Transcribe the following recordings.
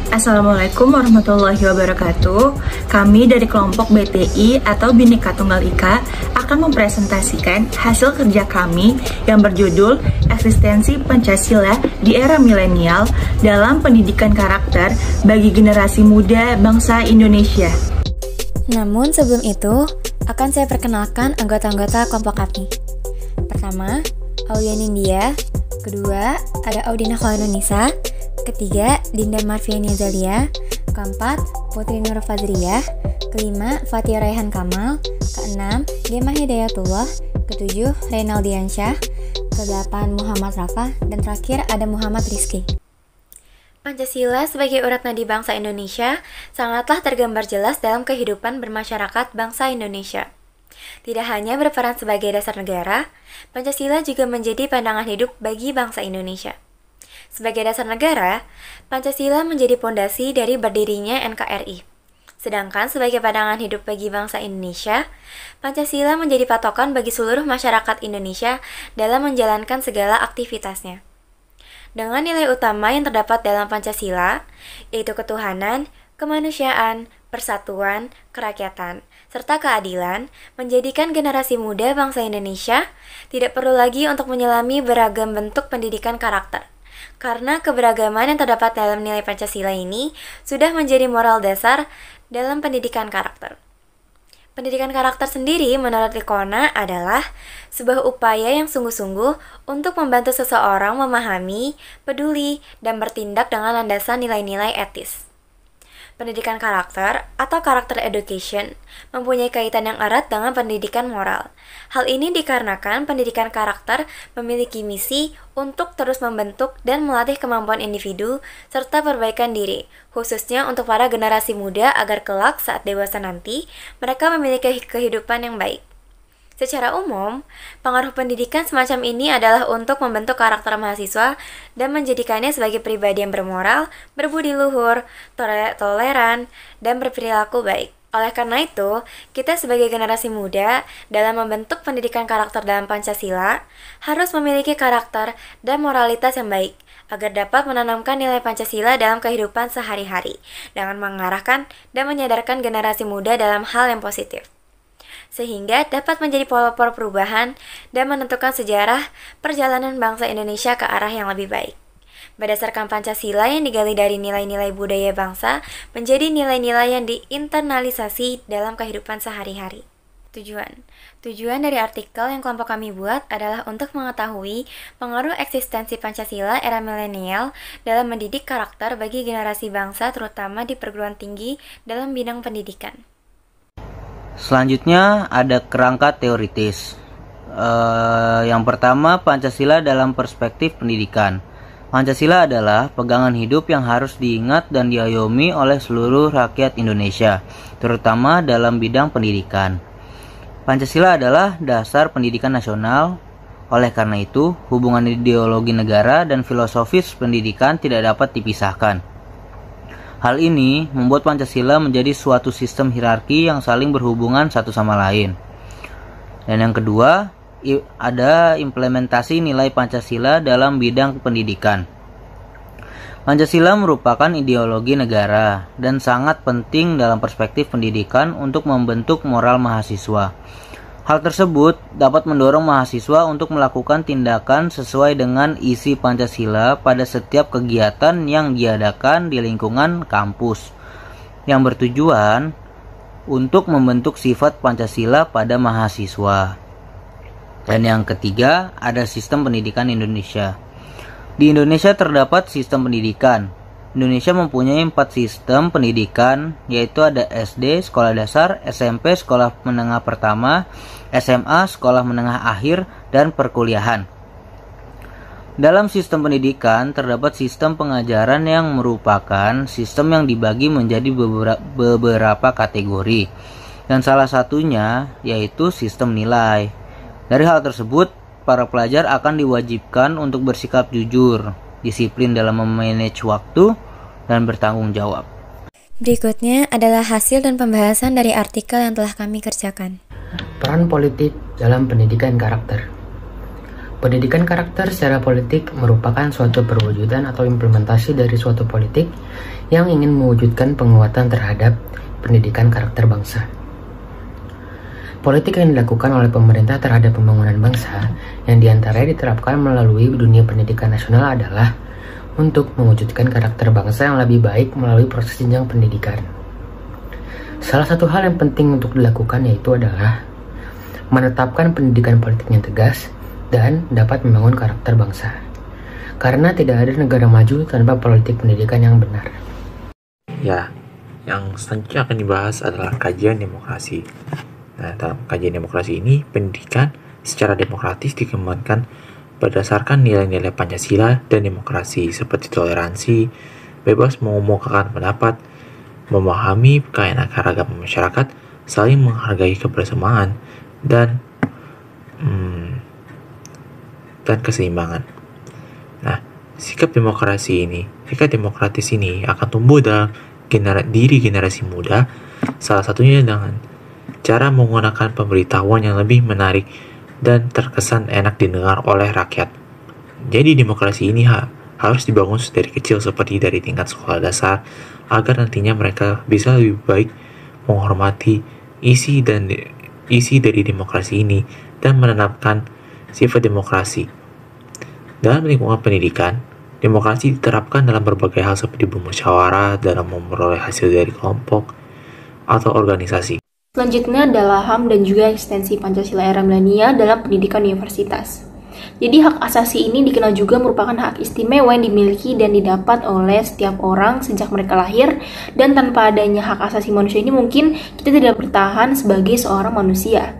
Assalamualaikum warahmatullahi wabarakatuh. Kami dari kelompok BTI atau Bhinneka Tunggal Ika akan mempresentasikan hasil kerja kami yang berjudul Eksistensi Pancasila di Era Milenial dalam Pendidikan Karakter bagi Generasi Muda Bangsa Indonesia. Namun sebelum itu, akan saya perkenalkan anggota-anggota kelompok kami. Pertama, Aulia Nindya. Kedua, ada Audina Khairunisa. Ketiga, Dinda Marfiani Zalia. Keempat, Putri Nur Fazriyah. Kelima, Fatia Raihan Kamal. Keenam, Gemma Hidayatullah. Ketujuh, Reynaldiansyah. Kedelapan, Muhammad Rafa. Dan terakhir ada Muhammad Rizky. Pancasila sebagai urat nadi bangsa Indonesia sangatlah tergambar jelas dalam kehidupan bermasyarakat bangsa Indonesia. Tidak hanya berperan sebagai dasar negara, Pancasila juga menjadi pandangan hidup bagi bangsa Indonesia. Sebagai dasar negara, Pancasila menjadi pondasi dari berdirinya NKRI. Sedangkan sebagai pandangan hidup bagi bangsa Indonesia, Pancasila menjadi patokan bagi seluruh masyarakat Indonesia dalam menjalankan segala aktivitasnya. Dengan nilai utama yang terdapat dalam Pancasila, yaitu ketuhanan, kemanusiaan, persatuan, kerakyatan, serta keadilan, menjadikan generasi muda bangsa Indonesia tidak perlu lagi untuk menyelami beragam bentuk pendidikan karakter. Karena keberagaman yang terdapat dalam nilai Pancasila ini sudah menjadi moral dasar dalam pendidikan karakter. Pendidikan karakter sendiri menurut Likona adalah sebuah upaya yang sungguh-sungguh untuk membantu seseorang memahami, peduli, dan bertindak dengan landasan nilai-nilai etis. Pendidikan karakter atau karakter education mempunyai kaitan yang erat dengan pendidikan moral. Hal ini dikarenakan pendidikan karakter memiliki misi untuk terus membentuk dan melatih kemampuan individu serta perbaikan diri, khususnya untuk para generasi muda agar kelak saat dewasa nanti mereka memiliki kehidupan yang baik. Secara umum, pengaruh pendidikan semacam ini adalah untuk membentuk karakter mahasiswa dan menjadikannya sebagai pribadi yang bermoral, berbudi luhur, toleran, dan berperilaku baik. Oleh karena itu, kita sebagai generasi muda dalam membentuk pendidikan karakter dalam Pancasila harus memiliki karakter dan moralitas yang baik agar dapat menanamkan nilai Pancasila dalam kehidupan sehari-hari dengan mengarahkan dan menyadarkan generasi muda dalam hal yang positif, sehingga dapat menjadi pelopor perubahan dan menentukan sejarah perjalanan bangsa Indonesia ke arah yang lebih baik. Berdasarkan Pancasila yang digali dari nilai-nilai budaya bangsa menjadi nilai-nilai yang diinternalisasi dalam kehidupan sehari-hari. Tujuan dari artikel yang kelompok kami buat adalah untuk mengetahui pengaruh eksistensi Pancasila era milenial dalam mendidik karakter bagi generasi bangsa terutama di perguruan tinggi dalam bidang pendidikan. Selanjutnya ada kerangka teoritis. Yang pertama, Pancasila dalam perspektif pendidikan. Pancasila adalah pegangan hidup yang harus diingat dan diayomi oleh seluruh rakyat Indonesia, terutama dalam bidang pendidikan. Pancasila adalah dasar pendidikan nasional. Oleh karena itu, hubungan ideologi negara dan filosofis pendidikan tidak dapat dipisahkan. Hal ini membuat Pancasila menjadi suatu sistem hierarki yang saling berhubungan satu sama lain. Dan yang kedua, ada implementasi nilai Pancasila dalam bidang pendidikan. Pancasila merupakan ideologi negara dan sangat penting dalam perspektif pendidikan untuk membentuk moral mahasiswa. Hal tersebut dapat mendorong mahasiswa untuk melakukan tindakan sesuai dengan isi Pancasila pada setiap kegiatan yang diadakan di lingkungan kampus, yang bertujuan untuk membentuk sifat Pancasila pada mahasiswa. Dan yang ketiga, ada sistem pendidikan Indonesia. Di Indonesia terdapat sistem pendidikan. Indonesia mempunyai 4 sistem pendidikan, yaitu ada SD, sekolah dasar, SMP, sekolah menengah pertama, SMA, sekolah menengah akhir, dan perkuliahan. Dalam sistem pendidikan terdapat sistem pengajaran yang merupakan sistem yang dibagi menjadi beberapa kategori, dan salah satunya yaitu sistem nilai. Dari hal tersebut, para pelajar akan diwajibkan untuk bersikap jujur, disiplin dalam memanage waktu, dan bertanggung jawab. Berikutnya adalah hasil dan pembahasan dari artikel yang telah kami kerjakan. Peran politik dalam pendidikan karakter. Pendidikan karakter secara politik merupakan suatu perwujudan atau implementasi dari suatu politik yang ingin mewujudkan penguatan terhadap pendidikan karakter bangsa. Politik yang dilakukan oleh pemerintah terhadap pembangunan bangsa yang diantaranya diterapkan melalui dunia pendidikan nasional adalah untuk mewujudkan karakter bangsa yang lebih baik melalui proses jenjang pendidikan. Salah satu hal yang penting untuk dilakukan yaitu adalah menetapkan pendidikan politik yang tegas dan dapat membangun karakter bangsa. Karena tidak ada negara maju tanpa politik pendidikan yang benar. Ya, yang selanjutnya akan dibahas adalah kajian demokrasi. Nah, dalam kajian demokrasi ini, pendidikan secara demokratis dikembangkan berdasarkan nilai-nilai Pancasila dan demokrasi seperti toleransi, bebas mengumumkan pendapat, memahami keanekaragaman masyarakat, saling menghargai kebersamaan, dan keseimbangan. Nah, sikap demokratis ini akan tumbuh dalam diri generasi muda, salah satunya dengan cara menggunakan pemberitahuan yang lebih menarik dan terkesan enak didengar oleh rakyat. Jadi demokrasi ini harus dibangun dari kecil seperti dari tingkat sekolah dasar agar nantinya mereka bisa lebih baik menghormati isi dari demokrasi ini dan menanamkan sifat demokrasi. Dalam lingkungan pendidikan, demokrasi diterapkan dalam berbagai hal seperti bermusyawarah dalam memperoleh hasil dari kelompok atau organisasi. Selanjutnya adalah HAM dan juga ekstensi Pancasila era milenial dalam pendidikan universitas. Jadi hak asasi ini dikenal juga merupakan hak istimewa yang dimiliki dan didapat oleh setiap orang sejak mereka lahir, dan tanpa adanya hak asasi manusia ini mungkin kita tidak bertahan sebagai seorang manusia.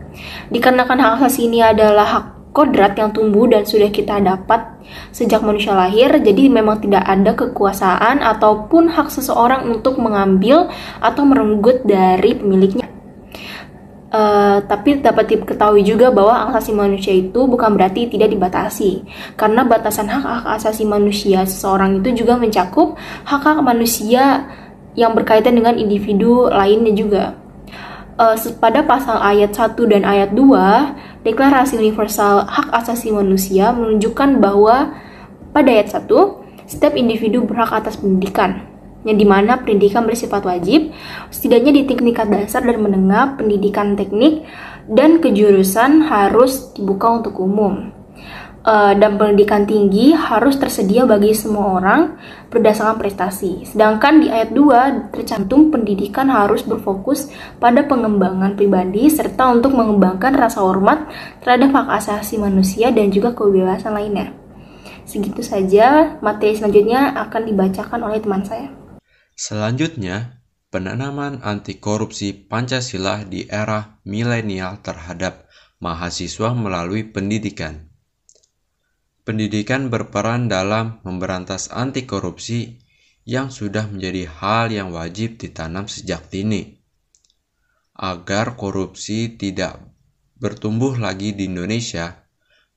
Dikarenakan hak asasi ini adalah hak kodrat yang tumbuh dan sudah kita dapat sejak manusia lahir, jadi memang tidak ada kekuasaan ataupun hak seseorang untuk mengambil atau merenggut dari pemiliknya. Tapi dapat diketahui juga bahwa hak asasi manusia itu bukan berarti tidak dibatasi, karena batasan hak asasi manusia seseorang itu juga mencakup hak-hak manusia yang berkaitan dengan individu lainnya juga. Pada pasal ayat 1 dan ayat 2, Deklarasi Universal Hak Asasi Manusia menunjukkan bahwa pada ayat 1, setiap individu berhak atas pendidikan, yang dimana pendidikan bersifat wajib, setidaknya di tingkat dasar dan menengah, pendidikan teknik dan kejurusan harus dibuka untuk umum. Dan pendidikan tinggi harus tersedia bagi semua orang berdasarkan prestasi. Sedangkan di ayat 2 tercantum pendidikan harus berfokus pada pengembangan pribadi serta untuk mengembangkan rasa hormat terhadap hak asasi manusia dan juga kebebasan lainnya. Segitu saja, materi selanjutnya akan dibacakan oleh teman saya. Selanjutnya, penanaman anti korupsi Pancasila di era milenial terhadap mahasiswa melalui pendidikan. Pendidikan berperan dalam memberantas anti korupsi yang sudah menjadi hal yang wajib ditanam sejak dini. Agar korupsi tidak bertumbuh lagi di Indonesia,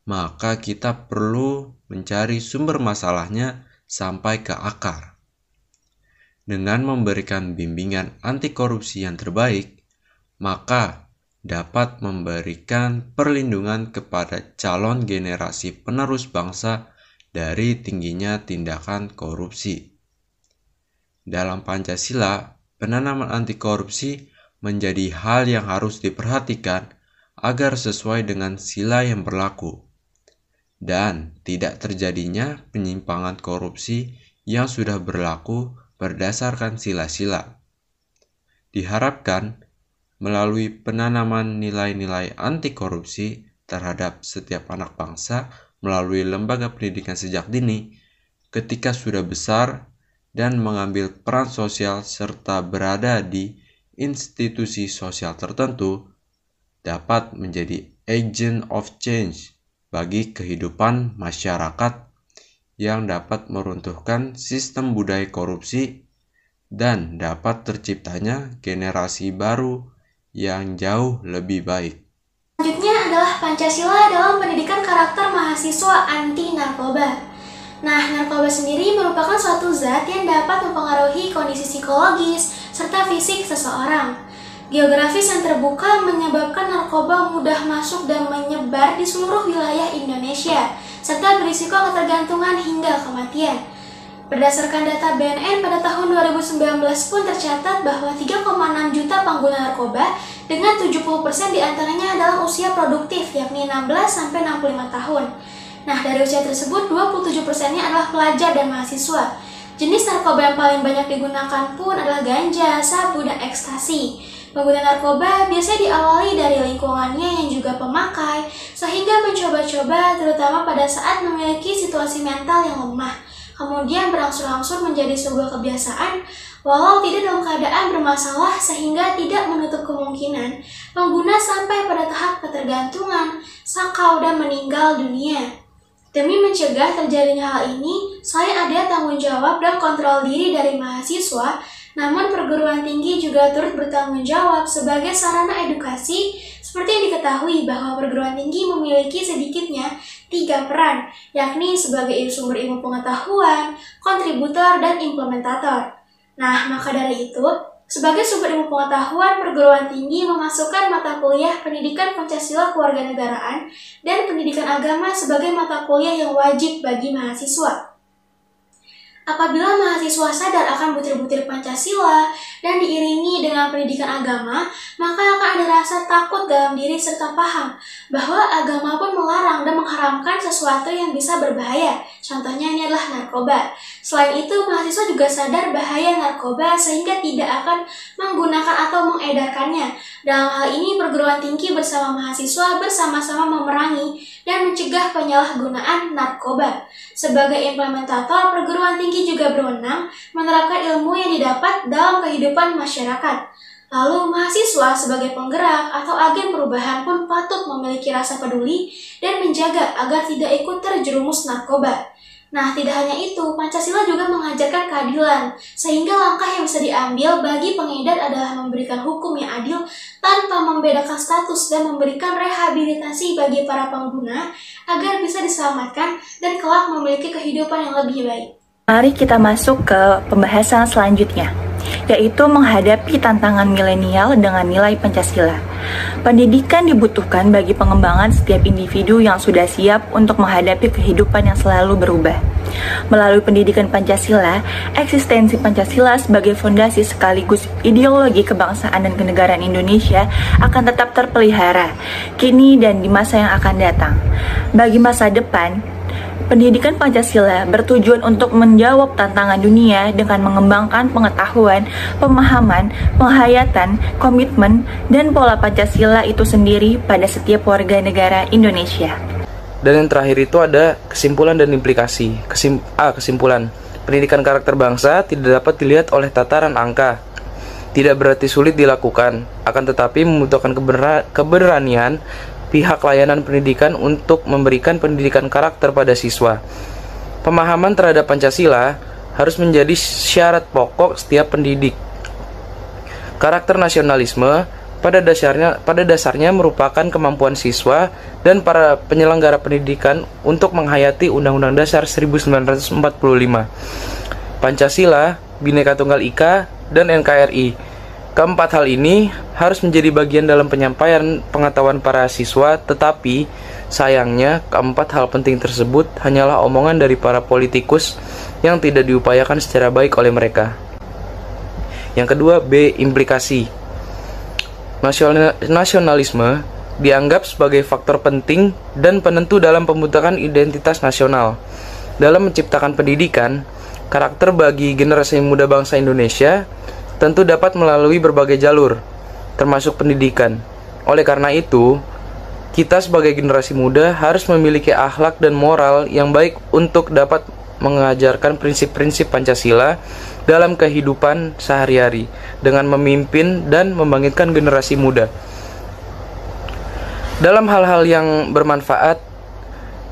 maka kita perlu mencari sumber masalahnya sampai ke akar. Dengan memberikan bimbingan anti korupsi yang terbaik, maka dapat memberikan perlindungan kepada calon generasi penerus bangsa dari tingginya tindakan korupsi. Dalam Pancasila, penanaman anti korupsi menjadi hal yang harus diperhatikan agar sesuai dengan sila yang berlaku, dan tidak terjadinya penyimpangan korupsi yang sudah berlaku berdasarkan sila-sila. Diharapkan melalui penanaman nilai-nilai anti korupsi terhadap setiap anak bangsa melalui lembaga pendidikan sejak dini, ketika sudah besar dan mengambil peran sosial serta berada di institusi sosial tertentu, dapat menjadi agent of change bagi kehidupan masyarakat yang dapat meruntuhkan sistem budaya korupsi dan dapat terciptanya generasi baru yang jauh lebih baik. Selanjutnya adalah Pancasila dalam pendidikan karakter mahasiswa anti narkoba. Nah, narkoba sendiri merupakan suatu zat yang dapat mempengaruhi kondisi psikologis serta fisik seseorang. Geografis yang terbuka menyebabkan narkoba mudah masuk dan menyebar di seluruh wilayah Indonesia, serta berisiko ketergantungan hingga kematian. Berdasarkan data BNN pada tahun 2019 pun tercatat bahwa 3,6 juta pengguna narkoba dengan 70% diantaranya adalah usia produktif, yakni 16-65 tahun. Nah, dari usia tersebut 27%-nya adalah pelajar dan mahasiswa. Jenis narkoba yang paling banyak digunakan pun adalah ganja, sabu, dan ekstasi. Pengguna narkoba biasanya diawali dari lingkungannya yang juga pemakai, sehingga mencoba-coba terutama pada saat memiliki situasi mental yang lemah. Kemudian berangsur-angsur menjadi sebuah kebiasaan, walau tidak dalam keadaan bermasalah sehingga tidak menutup kemungkinan pengguna sampai pada tahap ketergantungan, sakau, dan meninggal dunia. Demi mencegah terjadinya hal ini, selain ada tanggung jawab dan kontrol diri dari mahasiswa, namun perguruan tinggi juga turut bertanggung jawab sebagai sarana edukasi, seperti yang diketahui bahwa perguruan tinggi memiliki sedikitnya 3 peran, yakni sebagai sumber ilmu pengetahuan, kontributor, dan implementator. Nah, maka dari itu, sebagai sumber ilmu pengetahuan, perguruan tinggi memasukkan mata kuliah Pendidikan Pancasila Kewarganegaraan dan Pendidikan Agama sebagai mata kuliah yang wajib bagi mahasiswa. Apabila mahasiswa sadar akan butir-butir Pancasila dan diiringi dengan pendidikan agama, maka akan ada rasa takut dalam diri serta paham bahwa agama pun melarang dan mengharamkan sesuatu yang bisa berbahaya. Contohnya ini adalah narkoba. Selain itu, mahasiswa juga sadar bahaya narkoba sehingga tidak akan menggunakan atau mengedarkannya. Dalam hal ini, perguruan tinggi bersama mahasiswa bersama-sama memerangi dan mencegah penyalahgunaan narkoba. Sebagai implementator, perguruan tinggi juga berwenang menerapkan ilmu yang didapat dalam kehidupan masyarakat. Lalu, mahasiswa sebagai penggerak atau agen perubahan pun patut memiliki rasa peduli dan menjaga agar tidak ikut terjerumus narkoba. Nah, tidak hanya itu, Pancasila juga mengajarkan keadilan, sehingga langkah yang bisa diambil bagi pengedar adalah memberikan hukum yang adil tanpa membedakan status dan memberikan rehabilitasi bagi para pengguna agar bisa diselamatkan dan kelak memiliki kehidupan yang lebih baik. Mari kita masuk ke pembahasan selanjutnya, yaitu menghadapi tantangan milenial dengan nilai Pancasila. Pendidikan dibutuhkan bagi pengembangan setiap individu yang sudah siap untuk menghadapi kehidupan yang selalu berubah. Melalui pendidikan Pancasila, eksistensi Pancasila sebagai fondasi sekaligus ideologi kebangsaan dan kenegaraan Indonesia akan tetap terpelihara, kini dan di masa yang akan datang. Bagi masa depan, pendidikan Pancasila bertujuan untuk menjawab tantangan dunia dengan mengembangkan pengetahuan, pemahaman, penghayatan, komitmen, dan pola Pancasila itu sendiri pada setiap warga negara Indonesia. Dan yang terakhir itu ada kesimpulan dan implikasi. Kesimpulan. Pendidikan karakter bangsa tidak dapat dilihat oleh tataran angka. Tidak berarti sulit dilakukan, akan tetapi membutuhkan keberanian pihak layanan pendidikan untuk memberikan pendidikan karakter pada siswa. Pemahaman terhadap Pancasila harus menjadi syarat pokok setiap pendidik. Karakter nasionalisme pada dasarnya merupakan kemampuan siswa dan para penyelenggara pendidikan untuk menghayati Undang-Undang Dasar 1945, Pancasila, Bhinneka Tunggal Ika, dan NKRI. Keempat hal ini harus menjadi bagian dalam penyampaian pengetahuan para siswa, tetapi sayangnya keempat hal penting tersebut hanyalah omongan dari para politikus yang tidak diupayakan secara baik oleh mereka. Yang kedua, B. Implikasi. Nasionalisme dianggap sebagai faktor penting dan penentu dalam pembentukan identitas nasional. Dalam menciptakan pendidikan, karakter bagi generasi muda bangsa Indonesia tentu dapat melalui berbagai jalur, termasuk pendidikan. Oleh karena itu, kita sebagai generasi muda harus memiliki akhlak dan moral yang baik untuk dapat mengajarkan prinsip-prinsip Pancasila dalam kehidupan sehari-hari dengan memimpin dan membangkitkan generasi muda dalam hal-hal yang bermanfaat.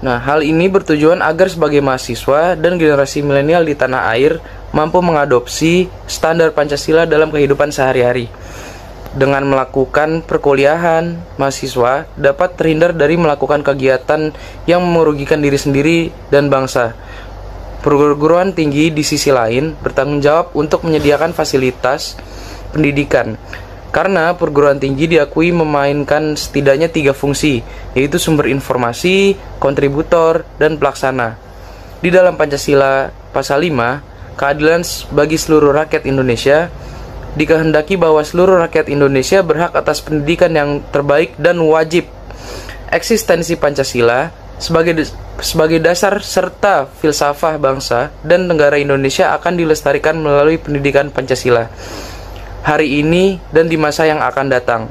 Nah, hal ini bertujuan agar sebagai mahasiswa dan generasi milenial di tanah air mampu mengadopsi standar Pancasila dalam kehidupan sehari-hari. Dengan melakukan perkuliahan, mahasiswa dapat terhindar dari melakukan kegiatan yang merugikan diri sendiri dan bangsa. Perguruan tinggi di sisi lain bertanggung jawab untuk menyediakan fasilitas pendidikan Karena perguruan tinggi diakui memainkan setidaknya 3 fungsi, yaitu sumber informasi, kontributor, dan pelaksana. Di dalam Pancasila Pasal 5, keadilan bagi seluruh rakyat Indonesia, dikehendaki bahwa seluruh rakyat Indonesia berhak atas pendidikan yang terbaik dan wajib. Eksistensi Pancasila sebagai dasar serta filsafah bangsa dan negara Indonesia akan dilestarikan melalui pendidikan Pancasila hari ini dan di masa yang akan datang.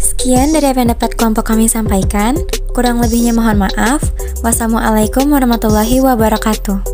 Sekian dari apa yang dapat kelompok kami sampaikan. Kurang lebihnya mohon maaf. Wassalamualaikum warahmatullahi wabarakatuh.